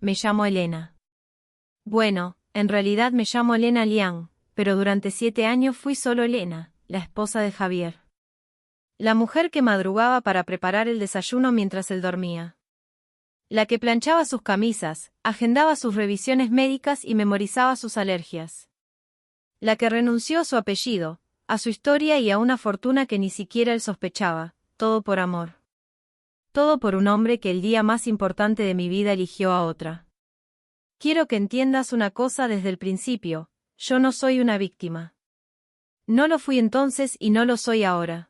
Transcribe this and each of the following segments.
me llamo Elena. Bueno, en realidad me llamo Elena Liang, pero durante 7 años fui solo Elena, la esposa de Javier. La mujer que madrugaba para preparar el desayuno mientras él dormía. La que planchaba sus camisas, agendaba sus revisiones médicas y memorizaba sus alergias. La que renunció a su apellido, a su historia y a una fortuna que ni siquiera él sospechaba, todo por amor. Todo por un hombre que el día más importante de mi vida eligió a otra. Quiero que entiendas una cosa desde el principio, yo no soy una víctima. No lo fui entonces y no lo soy ahora.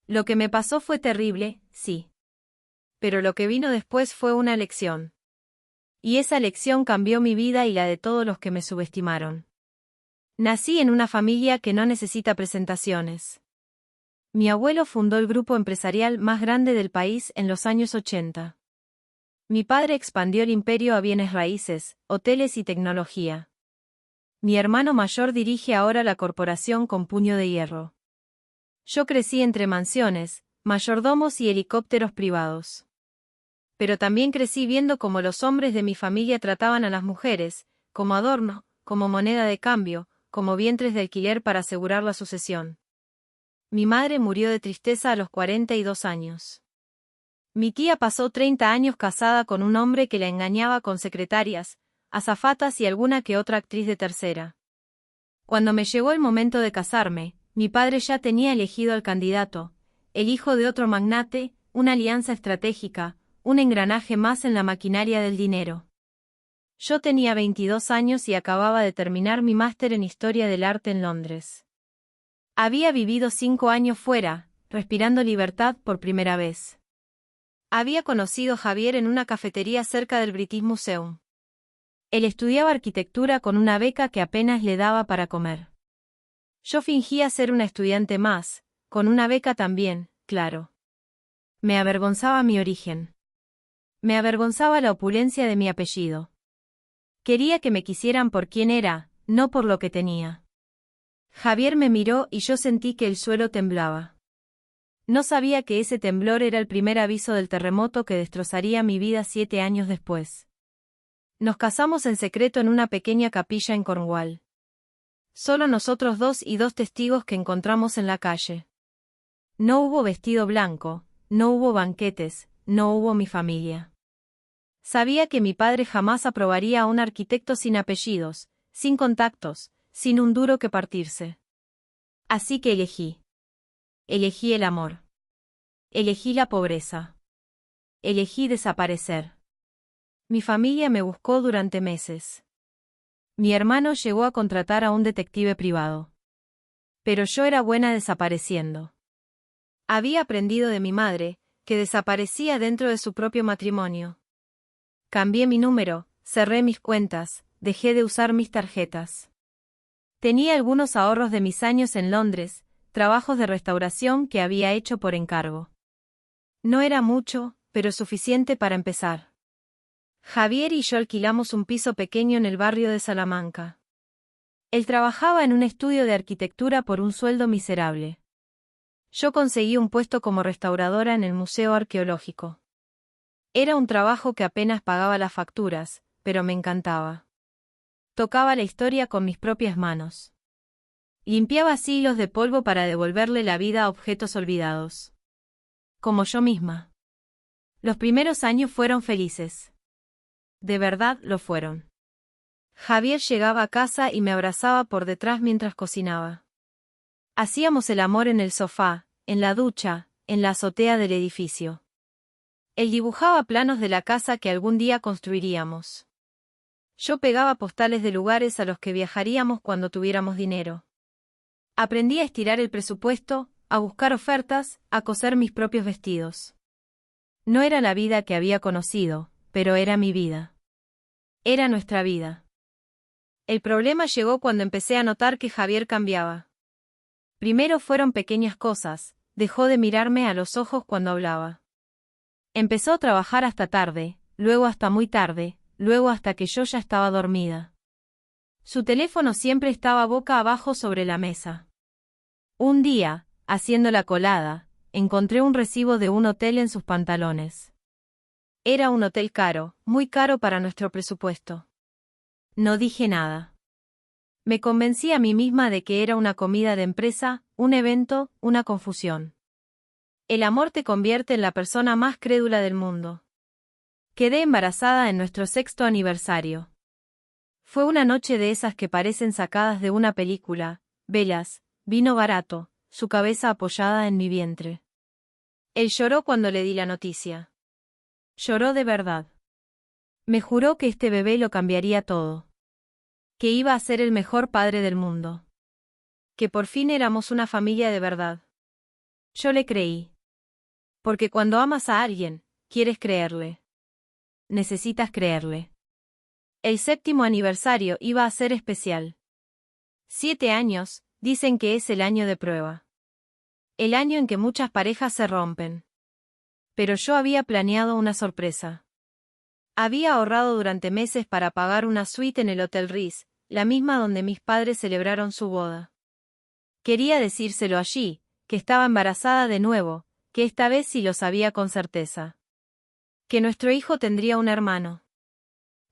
Lo que me pasó fue terrible, sí. Pero lo que vino después fue una lección. Y esa lección cambió mi vida y la de todos los que me subestimaron. Nací en una familia que no necesita presentaciones. Mi abuelo fundó el grupo empresarial más grande del país en los años 80. Mi padre expandió el imperio a bienes raíces, hoteles y tecnología. Mi hermano mayor dirige ahora la corporación con puño de hierro. Yo crecí entre mansiones, mayordomos y helicópteros privados. Pero también crecí viendo cómo los hombres de mi familia trataban a las mujeres, como adorno, como moneda de cambio, como vientres de alquiler para asegurar la sucesión. Mi madre murió de tristeza a los 42 años. Mi tía pasó 30 años casada con un hombre que la engañaba con secretarias, azafatas y alguna que otra actriz de tercera. Cuando me llegó el momento de casarme, mi padre ya tenía elegido al candidato, el hijo de otro magnate, una alianza estratégica, un engranaje más en la maquinaria del dinero. Yo tenía 22 años y acababa de terminar mi máster en Historia del Arte en Londres. Había vivido 5 años fuera, respirando libertad por primera vez. Había conocido a Javier en una cafetería cerca del British Museum. Él estudiaba arquitectura con una beca que apenas le daba para comer. Yo fingía ser una estudiante más, con una beca también, claro. Me avergonzaba mi origen. Me avergonzaba la opulencia de mi apellido. Quería que me quisieran por quien era, no por lo que tenía. Javier me miró y yo sentí que el suelo temblaba. No sabía que ese temblor era el primer aviso del terremoto que destrozaría mi vida 7 años después. Nos casamos en secreto en una pequeña capilla en Cornwall. Solo nosotros dos y 2 testigos que encontramos en la calle. No hubo vestido blanco, no hubo banquetes, no hubo mi familia. Sabía que mi padre jamás aprobaría a un arquitecto sin apellidos, sin contactos, sin un duro que partirse. Así que elegí. Elegí el amor. Elegí la pobreza. Elegí desaparecer. Mi familia me buscó durante meses. Mi hermano llegó a contratar a un detective privado. Pero yo era buena desapareciendo. Había aprendido de mi madre, que desaparecía dentro de su propio matrimonio. Cambié mi número, cerré mis cuentas, dejé de usar mis tarjetas. Tenía algunos ahorros de mis años en Londres, trabajos de restauración que había hecho por encargo. No era mucho, pero suficiente para empezar. Javier y yo alquilamos un piso pequeño en el barrio de Salamanca. Él trabajaba en un estudio de arquitectura por un sueldo miserable. Yo conseguí un puesto como restauradora en el Museo Arqueológico. Era un trabajo que apenas pagaba las facturas, pero me encantaba. Tocaba la historia con mis propias manos. Limpiaba siglos de polvo para devolverle la vida a objetos olvidados. Como yo misma. Los primeros años fueron felices. De verdad lo fueron. Javier llegaba a casa y me abrazaba por detrás mientras cocinaba. Hacíamos el amor en el sofá, en la ducha, en la azotea del edificio. Él dibujaba planos de la casa que algún día construiríamos. Yo pegaba postales de lugares a los que viajaríamos cuando tuviéramos dinero. Aprendí a estirar el presupuesto, a buscar ofertas, a coser mis propios vestidos. No era la vida que había conocido, pero era mi vida. Era nuestra vida. El problema llegó cuando empecé a notar que Javier cambiaba. Primero fueron pequeñas cosas, dejó de mirarme a los ojos cuando hablaba. Empezó a trabajar hasta tarde, luego hasta muy tarde, luego hasta que yo ya estaba dormida. Su teléfono siempre estaba boca abajo sobre la mesa. Un día, haciendo la colada, encontré un recibo de un hotel en sus pantalones. Era un hotel caro, muy caro para nuestro presupuesto. No dije nada. Me convencí a mí misma de que era una comida de empresa, un evento, una confusión. El amor te convierte en la persona más crédula del mundo. Quedé embarazada en nuestro 6º aniversario. Fue una noche de esas que parecen sacadas de una película, velas, vino barato, su cabeza apoyada en mi vientre. Él lloró cuando le di la noticia. Lloró de verdad. Me juró que este bebé lo cambiaría todo. Que iba a ser el mejor padre del mundo. Que por fin éramos una familia de verdad. Yo le creí. Porque cuando amas a alguien, quieres creerle. Necesitas creerle. El 7º aniversario iba a ser especial. 7 años, dicen que es el año de prueba. El año en que muchas parejas se rompen. Pero yo había planeado una sorpresa. Había ahorrado durante meses para pagar una suite en el Hotel Ritz, la misma donde mis padres celebraron su boda. Quería decírselo allí, que estaba embarazada de nuevo, que esta vez sí lo sabía con certeza. Que nuestro hijo tendría un hermano.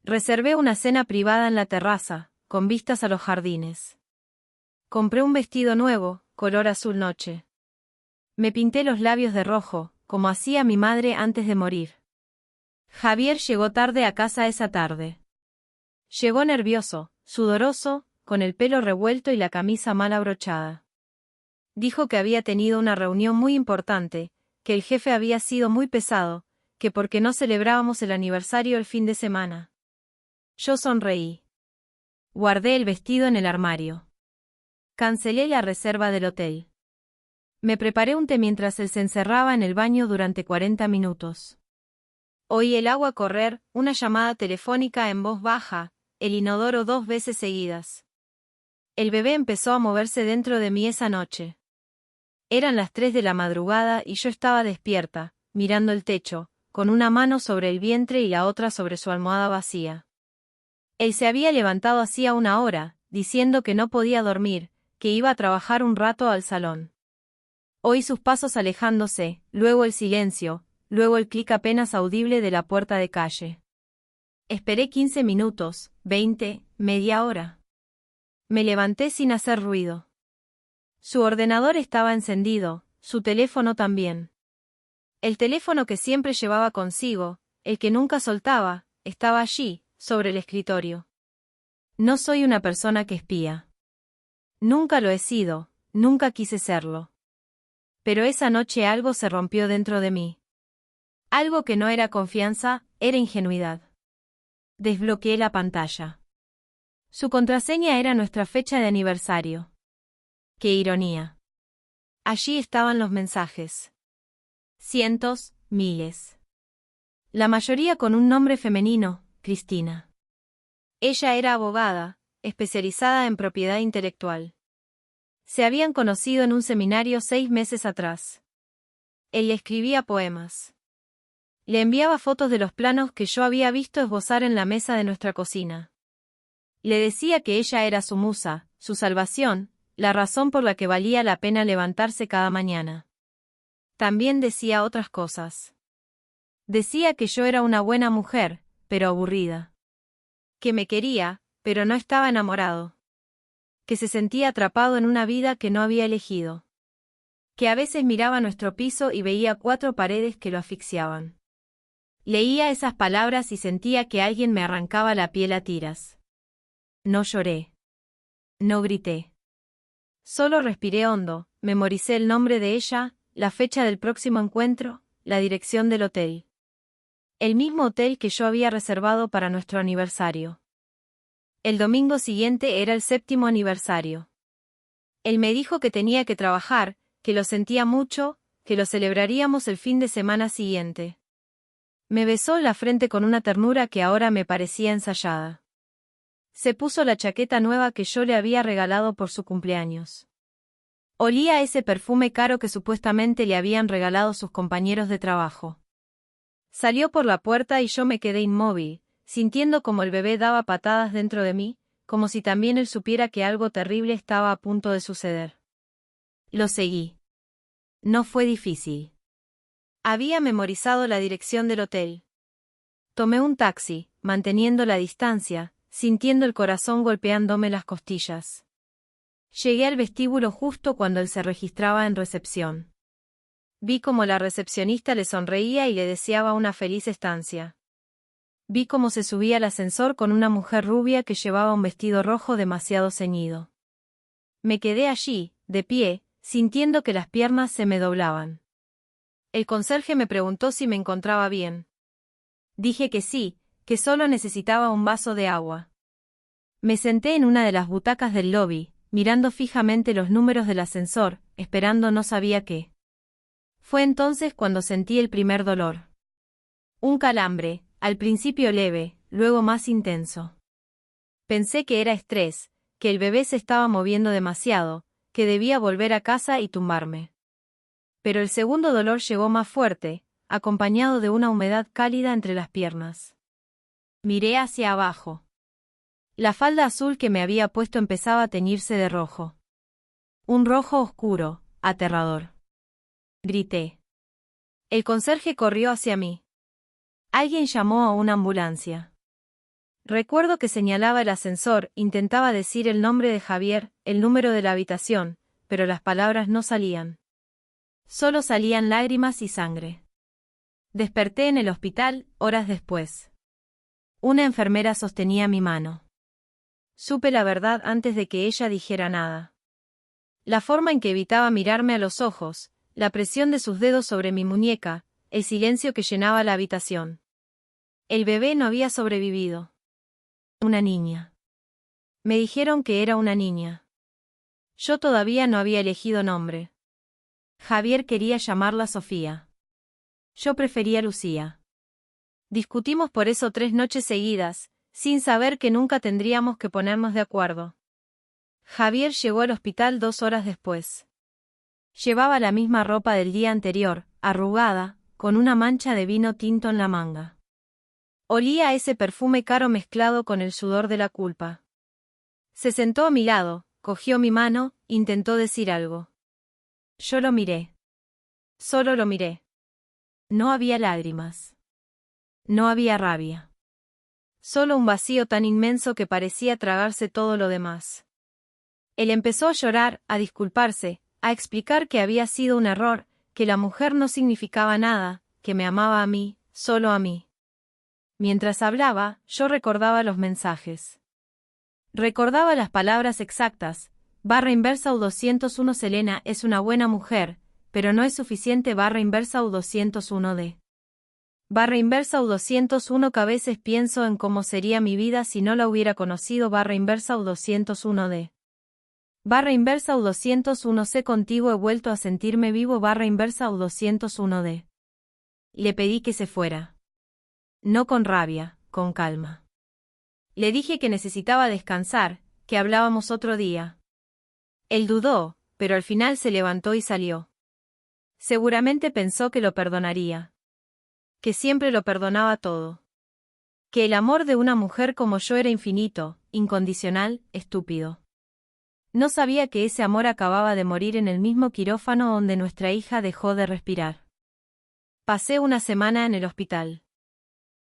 Reservé una cena privada en la terraza, con vistas a los jardines. Compré un vestido nuevo, color azul noche. Me pinté los labios de rojo, como hacía mi madre antes de morir. Javier llegó tarde a casa esa tarde. Llegó nervioso, sudoroso, con el pelo revuelto y la camisa mal abrochada. Dijo que había tenido una reunión muy importante, que el jefe había sido muy pesado, que porque no celebrábamos el aniversario el fin de semana. Yo sonreí. Guardé el vestido en el armario. Cancelé la reserva del hotel. Me preparé un té mientras él se encerraba en el baño durante 40 minutos. Oí el agua correr, una llamada telefónica en voz baja, el inodoro 2 veces seguidas. El bebé empezó a moverse dentro de mí esa noche. Eran las 3 de la madrugada y yo estaba despierta, mirando el techo, con una mano sobre el vientre y la otra sobre su almohada vacía. Él se había levantado hacía una hora, diciendo que no podía dormir, que iba a trabajar un rato al salón. Oí sus pasos alejándose, luego el silencio, luego el clic apenas audible de la puerta de calle. Esperé 15 minutos, 20, media hora. Me levanté sin hacer ruido. Su ordenador estaba encendido, su teléfono también. El teléfono que siempre llevaba consigo, el que nunca soltaba, estaba allí, sobre el escritorio. No soy una persona que espía. Nunca lo he sido, nunca quise serlo. Pero esa noche algo se rompió dentro de mí. Algo que no era confianza, era ingenuidad. Desbloqueé la pantalla. Su contraseña era nuestra fecha de aniversario. ¡Qué ironía! Allí estaban los mensajes. Cientos, miles. La mayoría con un nombre femenino, Cristina. Ella era abogada, especializada en propiedad intelectual. Se habían conocido en un seminario 6 meses atrás. Él le escribía poemas. Le enviaba fotos de los planos que yo había visto esbozar en la mesa de nuestra cocina. Le decía que ella era su musa, su salvación, la razón por la que valía la pena levantarse cada mañana. También decía otras cosas. Decía que yo era una buena mujer, pero aburrida. Que me quería, pero no estaba enamorado. Que se sentía atrapado en una vida que no había elegido. Que a veces miraba nuestro piso y veía 4 paredes que lo asfixiaban. Leía esas palabras y sentía que alguien me arrancaba la piel a tiras. No lloré. No grité. Solo respiré hondo, memoricé el nombre de ella, la fecha del próximo encuentro, la dirección del hotel. El mismo hotel que yo había reservado para nuestro aniversario. El domingo siguiente era el 7º aniversario. Él me dijo que tenía que trabajar, que lo sentía mucho, que lo celebraríamos el fin de semana siguiente. Me besó en la frente con una ternura que ahora me parecía ensayada. Se puso la chaqueta nueva que yo le había regalado por su cumpleaños. Olía a ese perfume caro que supuestamente le habían regalado sus compañeros de trabajo. Salió por la puerta y yo me quedé inmóvil, sintiendo como el bebé daba patadas dentro de mí, como si también él supiera que algo terrible estaba a punto de suceder. Lo seguí. No fue difícil. Había memorizado la dirección del hotel. Tomé un taxi, manteniendo la distancia, sintiendo el corazón golpeándome las costillas. Llegué al vestíbulo justo cuando él se registraba en recepción. Vi cómo la recepcionista le sonreía y le deseaba una feliz estancia. Vi cómo se subía al ascensor con una mujer rubia que llevaba un vestido rojo demasiado ceñido. Me quedé allí, de pie, sintiendo que las piernas se me doblaban. El conserje me preguntó si me encontraba bien. Dije que sí, que solo necesitaba un vaso de agua. Me senté en una de las butacas del lobby, mirando fijamente los números del ascensor, esperando no sabía qué. Fue entonces cuando sentí el primer dolor. Un calambre, al principio leve, luego más intenso. Pensé que era estrés, que el bebé se estaba moviendo demasiado, que debía volver a casa y tumbarme. Pero el segundo dolor llegó más fuerte, acompañado de una humedad cálida entre las piernas. Miré hacia abajo. La falda azul que me había puesto empezaba a teñirse de rojo. Un rojo oscuro, aterrador. Grité. El conserje corrió hacia mí. Alguien llamó a una ambulancia. Recuerdo que señalaba el ascensor, intentaba decir el nombre de Javier, el número de la habitación, pero las palabras no salían. Solo salían lágrimas y sangre. Desperté en el hospital, horas después. Una enfermera sostenía mi mano. Supe la verdad antes de que ella dijera nada. La forma en que evitaba mirarme a los ojos, la presión de sus dedos sobre mi muñeca, el silencio que llenaba la habitación. El bebé no había sobrevivido. Una niña. Me dijeron que era una niña. Yo todavía no había elegido nombre. Javier quería llamarla Sofía. Yo prefería Lucía. Discutimos por eso 3 noches seguidas, sin saber que nunca tendríamos que ponernos de acuerdo. Javier llegó al hospital 2 horas después. Llevaba la misma ropa del día anterior, arrugada, con una mancha de vino tinto en la manga. Olía a ese perfume caro mezclado con el sudor de la culpa. Se sentó a mi lado, cogió mi mano, intentó decir algo. Yo lo miré. Solo lo miré. No había lágrimas. No había rabia. Solo un vacío tan inmenso que parecía tragarse todo lo demás. Él empezó a llorar, a disculparse, a explicar que había sido un error, que la mujer no significaba nada, que me amaba a mí, solo a mí. Mientras hablaba, yo recordaba los mensajes. Recordaba las palabras exactas. /U201 Selena es una buena mujer, pero no es suficiente /U201D. /U201 que a veces pienso en cómo sería mi vida si no la hubiera conocido /U201D. /U201C contigo he vuelto a sentirme vivo /U201D. Le pedí que se fuera. No con rabia, con calma. Le dije que necesitaba descansar, que hablábamos otro día. Él dudó, pero al final se levantó y salió. Seguramente pensó que lo perdonaría. Que siempre lo perdonaba todo. Que el amor de una mujer como yo era infinito, incondicional, estúpido. No sabía que ese amor acababa de morir en el mismo quirófano donde nuestra hija dejó de respirar. Pasé una semana en el hospital.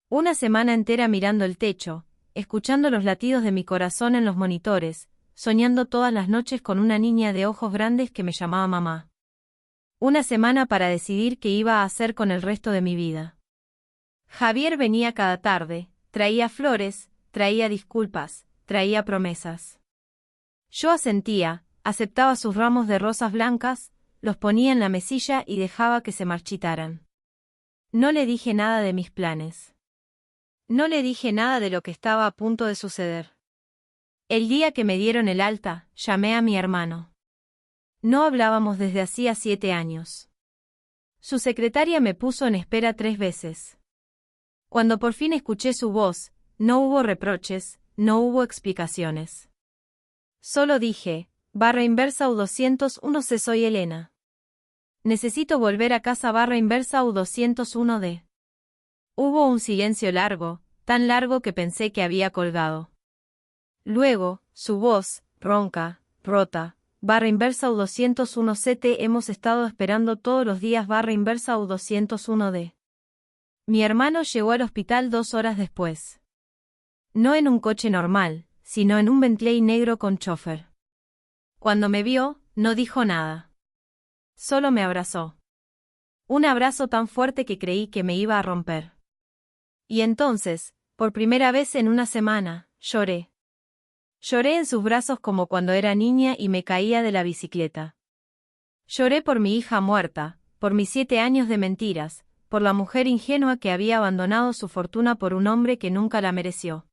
Una semana entera mirando el techo, escuchando los latidos de mi corazón en los monitores, soñando todas las noches con una niña de ojos grandes que me llamaba mamá. Una semana para decidir qué iba a hacer con el resto de mi vida. Javier venía cada tarde, traía flores, traía disculpas, traía promesas. Yo asentía, aceptaba sus ramos de rosas blancas, los ponía en la mesilla y dejaba que se marchitaran. No le dije nada de mis planes. No le dije nada de lo que estaba a punto de suceder. El día que me dieron el alta, llamé a mi hermano. No hablábamos desde hacía 7 años. Su secretaria me puso en espera 3 veces. Cuando por fin escuché su voz, no hubo reproches, no hubo explicaciones. Solo dije, /U201C soy Elena. Necesito volver a casa /U201D. Hubo un silencio largo, tan largo que pensé que había colgado. Luego, su voz, ronca, rota, /U201C te hemos estado esperando todos los días /U201D. Mi hermano llegó al hospital 2 horas después. No en un coche normal, sino en un Bentley negro con chofer. Cuando me vio, no dijo nada. Solo me abrazó. Un abrazo tan fuerte que creí que me iba a romper. Y entonces, por primera vez en una semana, lloré. Lloré en sus brazos como cuando era niña y me caía de la bicicleta. Lloré por mi hija muerta, por mis 7 años de mentiras, por la mujer ingenua que había abandonado su fortuna por un hombre que nunca la mereció.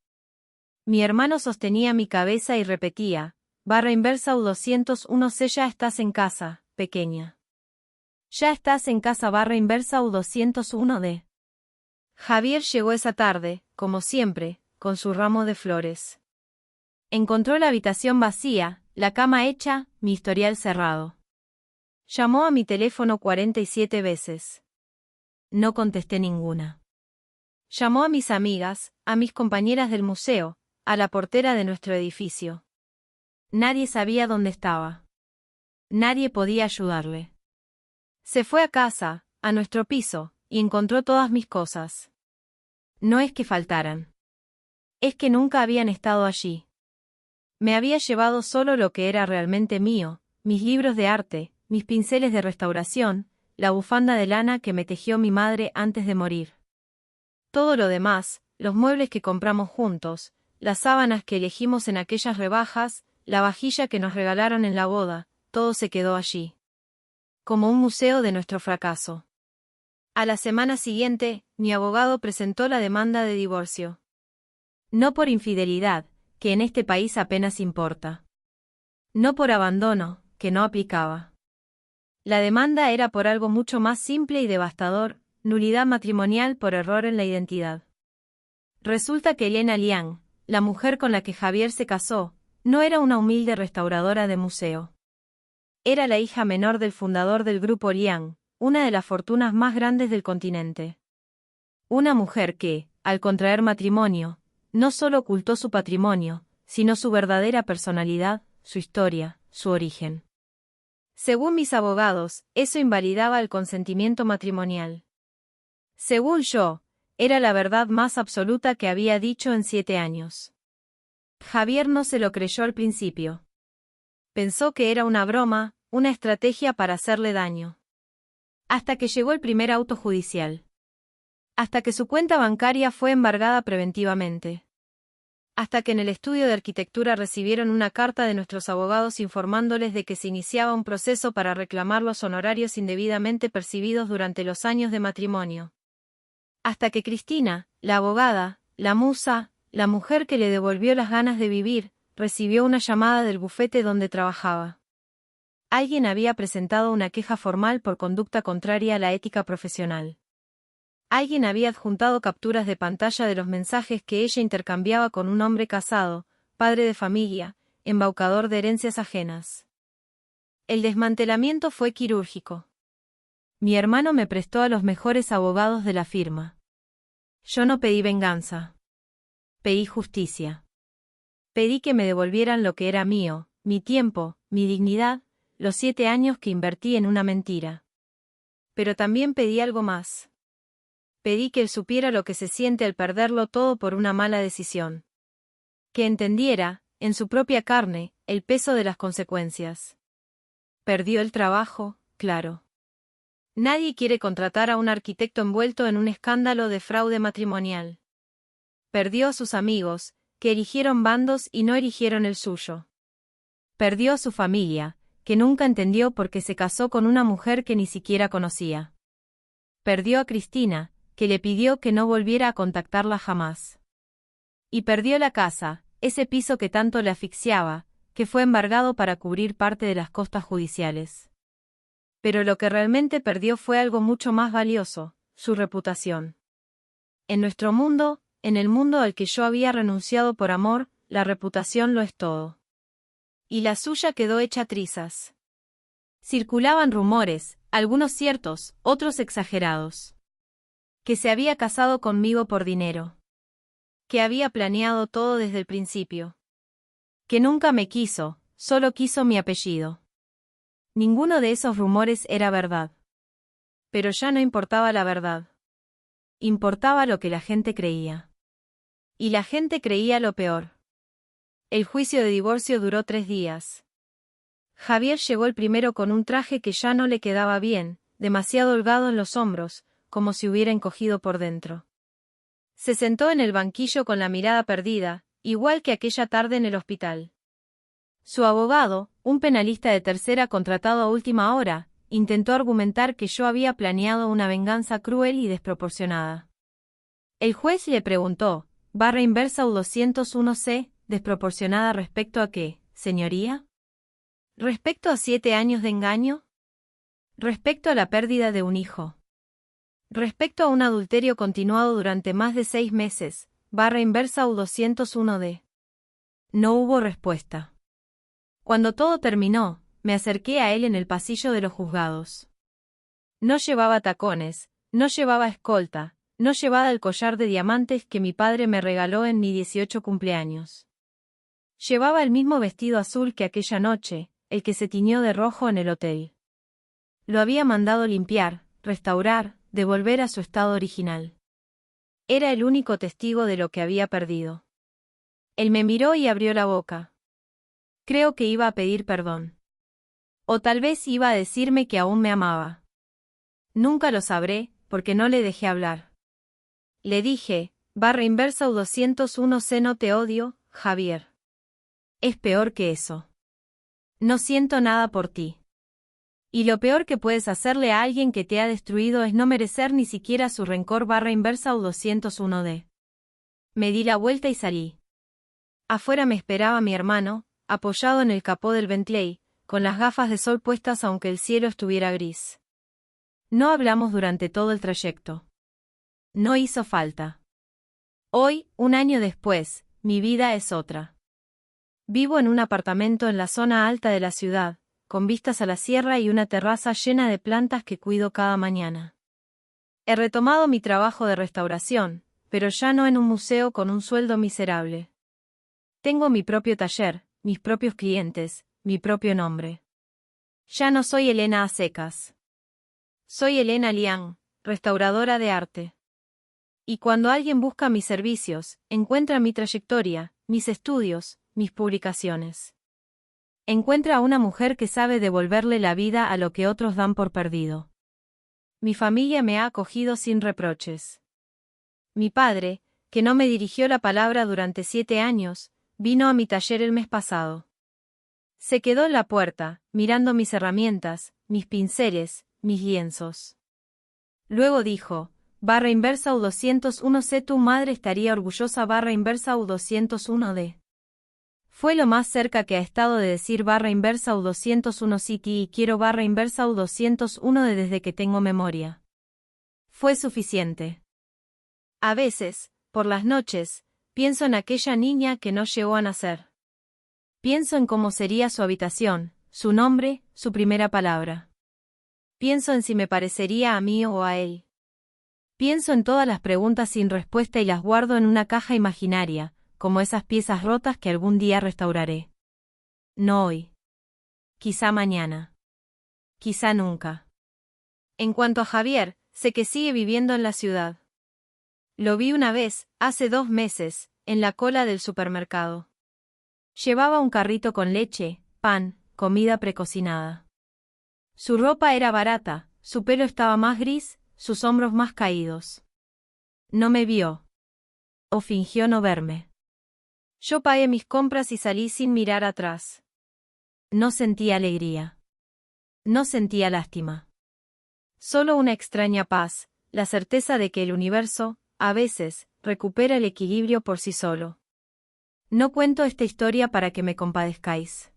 Mi hermano sostenía mi cabeza y repetía, /U201C ya estás en casa, pequeña. Ya estás en casa /U201D. Javier llegó esa tarde, como siempre, con su ramo de flores. Encontró la habitación vacía, la cama hecha, mi historial cerrado. Llamó a mi teléfono 47 veces. No contesté ninguna. Llamó a mis amigas, a mis compañeras del museo, a la portera de nuestro edificio. Nadie sabía dónde estaba. Nadie podía ayudarle. Se fue a casa, a nuestro piso, y encontró todas mis cosas. No es que faltaran. Es que nunca habían estado allí. Me había llevado solo lo que era realmente mío, mis libros de arte, mis pinceles de restauración, la bufanda de lana que me tejió mi madre antes de morir. Todo lo demás, los muebles que compramos juntos, las sábanas que elegimos en aquellas rebajas, la vajilla que nos regalaron en la boda, todo se quedó allí. Como un museo de nuestro fracaso. A la semana siguiente, mi abogado presentó la demanda de divorcio. No por infidelidad, que en este país apenas importa. No por abandono, que no aplicaba. La demanda era por algo mucho más simple y devastador, nulidad matrimonial por error en la identidad. Resulta que Elena Liang, la mujer con la que Javier se casó, no era una humilde restauradora de museo. Era la hija menor del fundador del grupo Liang, una de las fortunas más grandes del continente. Una mujer que, al contraer matrimonio, no solo ocultó su patrimonio, sino su verdadera personalidad, su historia, su origen. Según mis abogados, eso invalidaba el consentimiento matrimonial. Según yo, era la verdad más absoluta que había dicho en 7 años. Javier no se lo creyó al principio. Pensó que era una broma, una estrategia para hacerle daño. Hasta que llegó el primer auto judicial. Hasta que su cuenta bancaria fue embargada preventivamente. Hasta que en el estudio de arquitectura recibieron una carta de nuestros abogados informándoles de que se iniciaba un proceso para reclamar los honorarios indebidamente percibidos durante los años de matrimonio. Hasta que Cristina, la abogada, la musa, la mujer que le devolvió las ganas de vivir, recibió una llamada del bufete donde trabajaba. Alguien había presentado una queja formal por conducta contraria a la ética profesional. Alguien había adjuntado capturas de pantalla de los mensajes que ella intercambiaba con un hombre casado, padre de familia, embaucador de herencias ajenas. El desmantelamiento fue quirúrgico. Mi hermano me prestó a los mejores abogados de la firma. Yo no pedí venganza. Pedí justicia. Pedí que me devolvieran lo que era mío, mi tiempo, mi dignidad, los 7 años que invertí en una mentira. Pero también pedí algo más. Pedí que él supiera lo que se siente al perderlo todo por una mala decisión. Que entendiera, en su propia carne, el peso de las consecuencias. Perdió el trabajo, claro. Nadie quiere contratar a un arquitecto envuelto en un escándalo de fraude matrimonial. Perdió a sus amigos, que erigieron bandos y no erigieron el suyo. Perdió a su familia, que nunca entendió por qué se casó con una mujer que ni siquiera conocía. Perdió a Cristina, que le pidió que no volviera a contactarla jamás. Y perdió la casa, ese piso que tanto le asfixiaba, que fue embargado para cubrir parte de las costas judiciales. Pero lo que realmente perdió fue algo mucho más valioso, su reputación. En nuestro mundo, en el mundo al que yo había renunciado por amor, la reputación lo es todo. Y la suya quedó hecha trizas. Circulaban rumores, algunos ciertos, otros exagerados. Que se había casado conmigo por dinero. Que había planeado todo desde el principio. Que nunca me quiso, solo quiso mi apellido. Ninguno de esos rumores era verdad. Pero ya no importaba la verdad. Importaba lo que la gente creía. Y la gente creía lo peor. El juicio de divorcio duró 3 días. Javier llegó el primero con un traje que ya no le quedaba bien, demasiado holgado en los hombros, como si hubiera encogido por dentro. Se sentó en el banquillo con la mirada perdida, igual que aquella tarde en el hospital. Su abogado, un penalista de tercera contratado a última hora, intentó argumentar que yo había planeado una venganza cruel y desproporcionada. El juez le preguntó, barra inversa U201C, ¿desproporcionada respecto a qué, señoría? ¿Respecto a 7 años de engaño? ¿Respecto a la pérdida de un hijo? ¿Respecto a un adulterio continuado durante más de 6 meses, barra inversa U201D? No hubo respuesta. Cuando todo terminó, me acerqué a él en el pasillo de los juzgados. No llevaba tacones, no llevaba escolta, no llevaba el collar de diamantes que mi padre me regaló en mi 18 cumpleaños. Llevaba el mismo vestido azul que aquella noche, el que se tiñó de rojo en el hotel. Lo había mandado limpiar, restaurar, devolver a su estado original. Era el único testigo de lo que había perdido. Él me miró y abrió la boca. Creo que iba a pedir perdón. O tal vez iba a decirme que aún me amaba. Nunca lo sabré, porque no le dejé hablar. Le dije, barra inversa U201C, no te odio, Javier. Es peor que eso. No siento nada por ti. Y lo peor que puedes hacerle a alguien que te ha destruido es no merecer ni siquiera su rencor, barra inversa U201D. Me di la vuelta y salí. Afuera me esperaba mi hermano, apoyado en el capó del Bentley, con las gafas de sol puestas aunque el cielo estuviera gris. No hablamos durante todo el trayecto. No hizo falta. Hoy, un año después, mi vida es otra. Vivo en un apartamento en la zona alta de la ciudad, con vistas a la sierra y una terraza llena de plantas que cuido cada mañana. He retomado mi trabajo de restauración, pero ya no en un museo con un sueldo miserable. Tengo mi propio taller, mis propios clientes, mi propio nombre. Ya no soy Elena a secas. Soy Elena Liang, restauradora de arte. Y cuando alguien busca mis servicios, encuentra mi trayectoria, mis estudios, mis publicaciones. Encuentra a una mujer que sabe devolverle la vida a lo que otros dan por perdido. Mi familia me ha acogido sin reproches. Mi padre, que no me dirigió la palabra durante 7 años, vino a mi taller el mes pasado. Se quedó en la puerta, mirando mis herramientas, mis pinceles, mis lienzos. Luego dijo, barra inversa U201C, tu madre estaría orgullosa, barra inversa U201D. Fue lo más cerca que ha estado de decir barra inversa U201CT y quiero barra inversa U201D desde que tengo memoria. Fue suficiente. A veces, por las noches, pienso en aquella niña que no llegó a nacer. Pienso en cómo sería su habitación, su nombre, su primera palabra. Pienso en si me parecería a mí o a él. Pienso en todas las preguntas sin respuesta y las guardo en una caja imaginaria, como esas piezas rotas que algún día restauraré. No hoy. Quizá mañana. Quizá nunca. En cuanto a Javier, sé que sigue viviendo en la ciudad. Lo vi una vez, hace 2 meses, en la cola del supermercado. Llevaba un carrito con leche, pan, comida precocinada. Su ropa era barata, su pelo estaba más gris, sus hombros más caídos. No me vio. O fingió no verme. Yo pagué mis compras y salí sin mirar atrás. No sentía alegría. No sentía lástima. Solo una extraña paz, la certeza de que el universo, a veces, recupera el equilibrio por sí solo. No cuento esta historia para que me compadezcáis.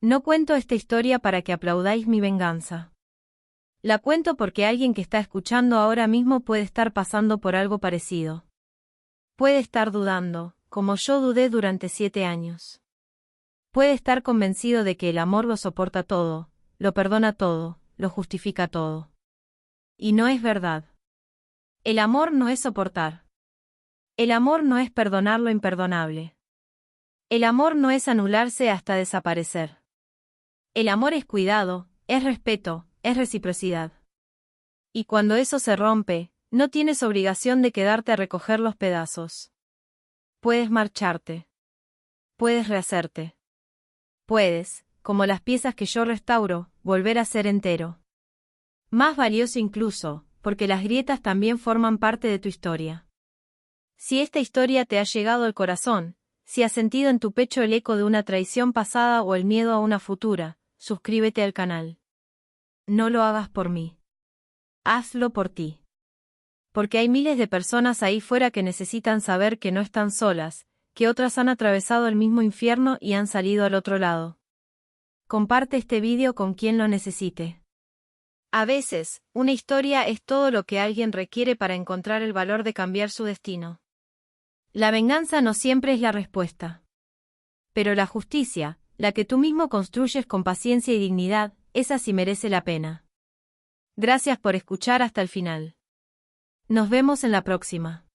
No cuento esta historia para que aplaudáis mi venganza. La cuento porque alguien que está escuchando ahora mismo puede estar pasando por algo parecido. Puede estar dudando, como yo dudé durante 7 años. Puede estar convencido de que el amor lo soporta todo, lo perdona todo, lo justifica todo. Y no es verdad. El amor no es soportar. El amor no es perdonar lo imperdonable. El amor no es anularse hasta desaparecer. El amor es cuidado, es respeto, es reciprocidad. Y cuando eso se rompe, No tienes obligación de quedarte a recoger los pedazos. Puedes marcharte. Puedes rehacerte. Puedes, como las piezas que yo restauro, volver a ser entero. Más valioso incluso, porque las grietas también forman parte de tu historia. Si esta historia te ha llegado al corazón, si has sentido en tu pecho el eco de una traición pasada o el miedo a una futura, suscríbete al canal. No lo hagas por mí. Hazlo por ti. Porque hay miles de personas ahí fuera que necesitan saber que no están solas, que otras han atravesado el mismo infierno y han salido al otro lado. Comparte este vídeo con quien lo necesite. A veces, una historia es todo lo que alguien requiere para encontrar el valor de cambiar su destino. La venganza no siempre es la respuesta. Pero la justicia, la que tú mismo construyes con paciencia y dignidad, esa sí merece la pena. Gracias por escuchar hasta el final. Nos vemos en la próxima.